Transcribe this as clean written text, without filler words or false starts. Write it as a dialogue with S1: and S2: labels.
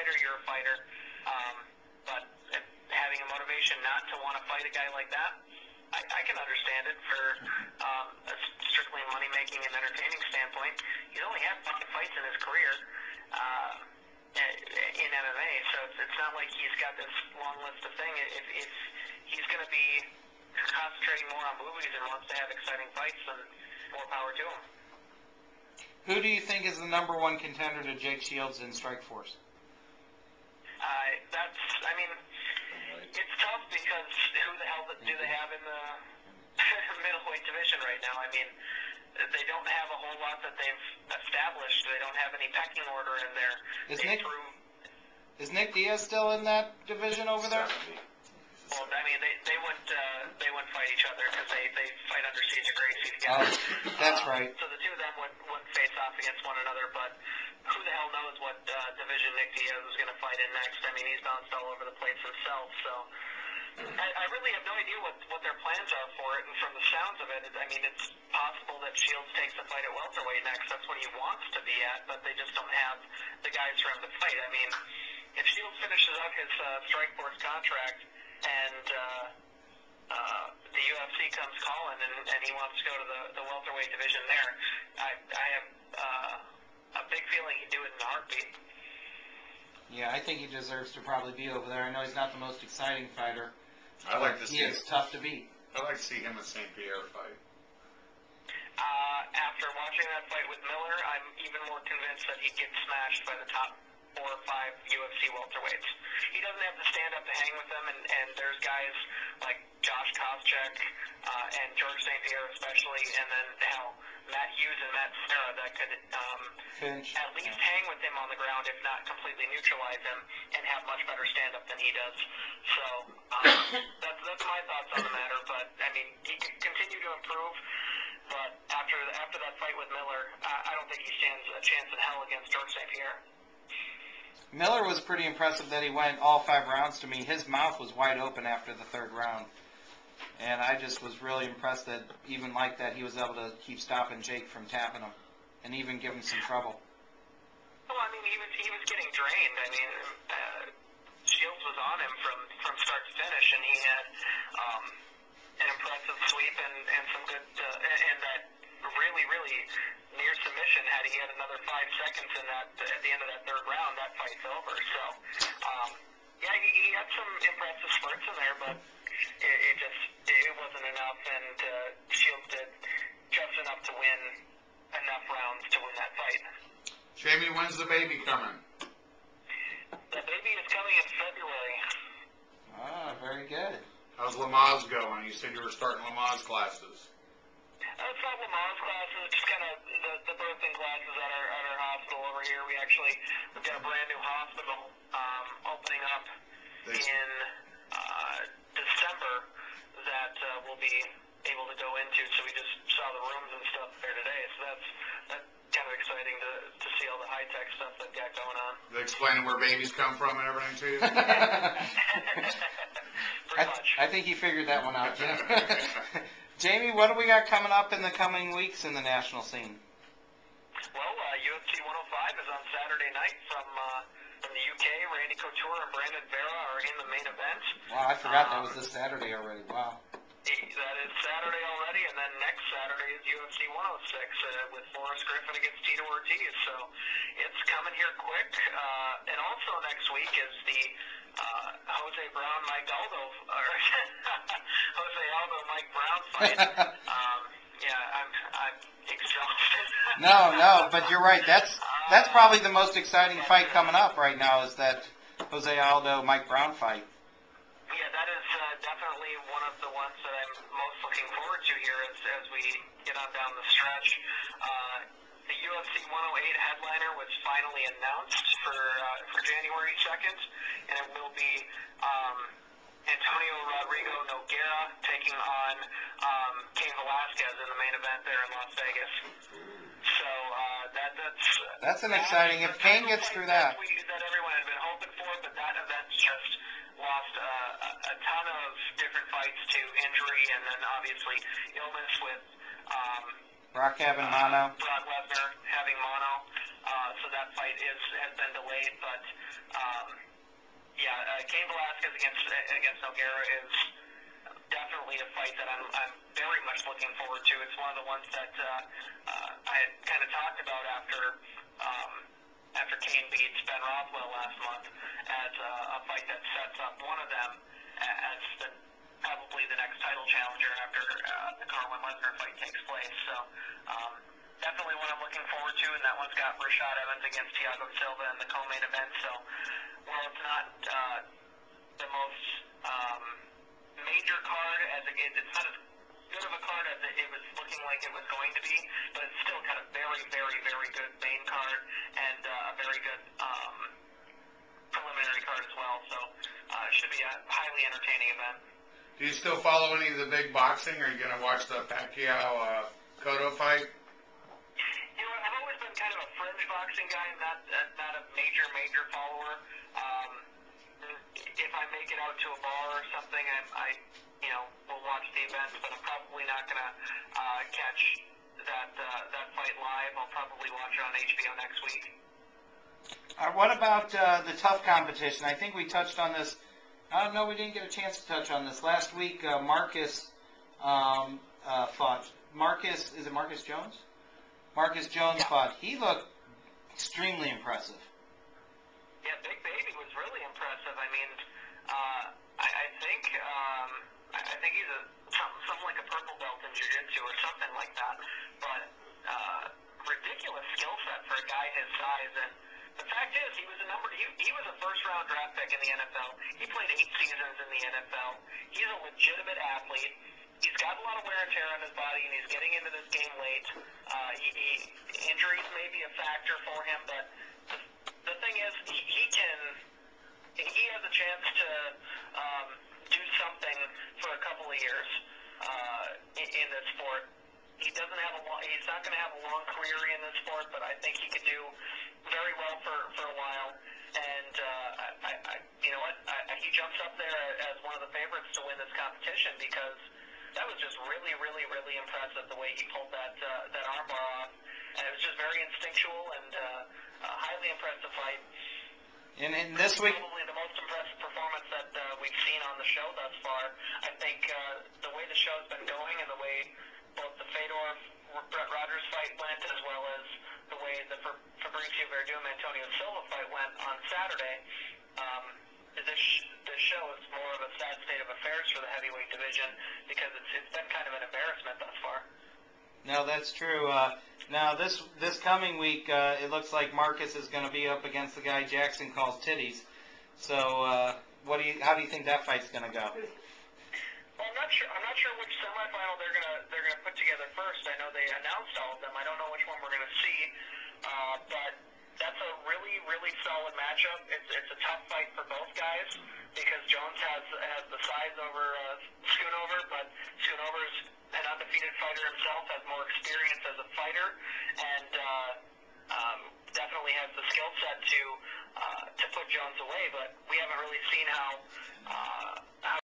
S1: fighter, you're a fighter. But having a motivation not to want to fight a guy like that, I can understand it for a strictly money-making and entertaining standpoint. He's only had 5 fights in his career in MMA, so it's not like he's got this long list of things. If he's going to be concentrating more on movies and wants to have exciting fights, then more power to him.
S2: Who do you think is the #1 contender to Jake Shields in Strikeforce?
S1: It's tough because who the hell do they have in the middleweight division right now? I mean, they don't have a whole lot that they've established. They don't have any pecking order in there.
S2: Is Nick Diaz still in that division over there?
S1: Well, I mean, they wouldn't fight each other because they fight under Siege of Gracie together.
S2: Oh, that's right.
S1: So the two of them wouldn't face off against one another, but who the hell knows what division Nick Diaz is going to fight in next? I mean, he's bounced all over the place himself, so I really have no idea what their plans are for it, and from the sounds of it, I mean, it's possible that Shields takes a fight at welterweight next. That's what he wants to be at, but they just don't have the guys for him to fight. I mean, if Shields finishes out his Strikeforce contract and the UFC comes calling and he wants to go to the welterweight division there, I have a big feeling he'd do it in a heartbeat.
S2: Yeah, I think he deserves to probably be over there. I know he's not the most exciting fighter.
S3: I like to see
S2: he is tough to beat.
S3: I like to see him and St. Pierre fight.
S1: After watching that fight with Miller, I'm even more convinced that he'd get smashed by the top 4 or 5 UFC welterweights. He doesn't have the stand-up to hang with them, and there's guys like Josh Koscheck and George St. Pierre especially, and then Matt Hughes and Matt Serra that could at least hang with him on the ground, if not completely neutralize him, and have much better stand-up than he does. So that's my thoughts on the matter, but I mean, he could continue to improve, but after that fight with Miller, I don't think he stands a chance in hell against George St. Pierre.
S2: Miller was pretty impressive that he went all 5 rounds to me. His mouth was wide open after the 3rd round. And I just was really impressed that even like that, he was able to keep stopping Jake from tapping him and even give him some trouble.
S1: Well, I mean, he was getting drained. I mean, Shields was on him from start to finish, and he had an impressive sweep and some good and that really near submission. Had he had another 5 seconds in that at the end of that 3rd round, that fight's over. So yeah, he had some impressive spurts in there, but it wasn't enough, and Shields did just enough to win enough rounds to win that fight.
S3: Jamie, when's the baby coming?
S1: The baby is coming in February.
S2: Ah, very good.
S3: How's Lamaze going? You said you were starting Lamaze classes.
S1: It's not Lamaze classes, just kind of the birthing classes at our hospital over here. We've got a brand new hospital opening up in December that we'll be able to go into. So we just saw the rooms and stuff there today. So that's kind of exciting to see all the high tech stuff they've got going on.
S3: They explaining where babies come from and everything to you?
S1: Pretty much.
S2: I think he figured that one out, Jim. Jamie, what do we got coming up in the coming weeks in the national scene?
S1: Well, UFC 105 is on Saturday night from the UK. Randy Couture and Brandon Vera are in the main event.
S2: Wow, I forgot that was this Saturday already. Wow.
S1: That is Saturday already, and then next Saturday is UFC 106 with Forrest Griffin against Tito Ortiz. So it's coming here quick. And also next week is the Jose Brown Mike Aldo Jose Aldo Mike Brown fight. Yeah, I'm exhausted.
S2: No, but you're right. That's probably the most exciting fight coming up right now is that Jose Aldo Mike Brown fight.
S1: Yeah, that is definitely one of the ones that I'm most looking forward to here as we get on down the stretch. The UFC 108 headliner was finally announced for January 2nd, and it will be Antonio Rodrigo Nogueira taking on Cain Velasquez in the main event there in Las Vegas. So
S2: that's an exciting. If Cain gets through that
S1: everyone had been hoping for, but that event's just lost a ton of different fights to injury, and then obviously illness with
S2: Brock having mono.
S1: Brock Lesnar having mono. So that fight has been delayed, but Cain Velasquez against Nogueira is definitely a fight that I'm very much looking forward to. It's one of the ones that I had kind of talked about after Cain beats Ben Rothwell last month as a fight that sets up one of them as probably the next title challenger after the Carwin Lesnar fight takes place. So definitely one I'm looking forward to, and that one's got Rashad Evans against Thiago Silva in the co-main event. So while it's not the most major card, it's not as good of a card as it was looking like it was going to be, but it's still got a very, very, very good main card and a very good preliminary card as well. So it should be a highly entertaining event.
S3: Do you still follow any of the big boxing? Are you going to watch the Pacquiao Cotto fight?
S1: You know, I've always been kind of a fringe boxing guy, not a major follower. If I make it out to a bar or something, I will watch the events, but I'm probably not going to catch that fight live. I'll probably watch it on HBO next week.
S2: What about the tough competition? I think we touched on this. No, we didn't get a chance to touch on this. Last week, Marcus fought. Is it Marcus Jones? Marcus Jones fought. He looked extremely impressive.
S1: Yeah, Big Baby was really impressive. I mean, I think he's something like a purple belt in jiu-jitsu or something like that. But ridiculous skill set for a guy his size. And the fact is, he was a first-round draft pick in the NFL. He played 8 seasons in the NFL. He's a legitimate athlete. He's got a lot of wear and tear on his body, and he's getting into this game late. Injuries may be a factor for him, but the thing is, he has a chance to do something for a couple of years in this sport. He's not going to have a long career in this sport, but I think he could do very well for a while. And you know what? He jumps up there as one of the favorites to win this competition because that was just really, really, really impressive the way he pulled that armbar off. And it was just very instinctual and a highly impressive fight.
S2: And this week,
S1: probably the most impressive performance that we've seen on the show thus far. I think the way the show's been going and the way both the Fedor-Brett Rogers fight went, as well as the way the Fabricio Verdum-Antonio Silva fight went on Saturday, this show is more of a sad state of affairs for the heavyweight division because it's been kind of an embarrassment thus far.
S2: No, that's true. Now, this coming week, it looks like Marcus is going to be up against the guy Jackson calls Titties. So, how do you think that fight's going to go?
S1: Well, I'm not sure which semifinal they're gonna put together first. I know they announced all of them. I don't know which one we're gonna see, but that's a really, really solid matchup. It's a tough fight for both guys because Jones has the size over Schoonover, but Schoonover's an undefeated fighter himself, has more experience as a fighter, and definitely has the skill set to put Jones away. But we haven't really seen how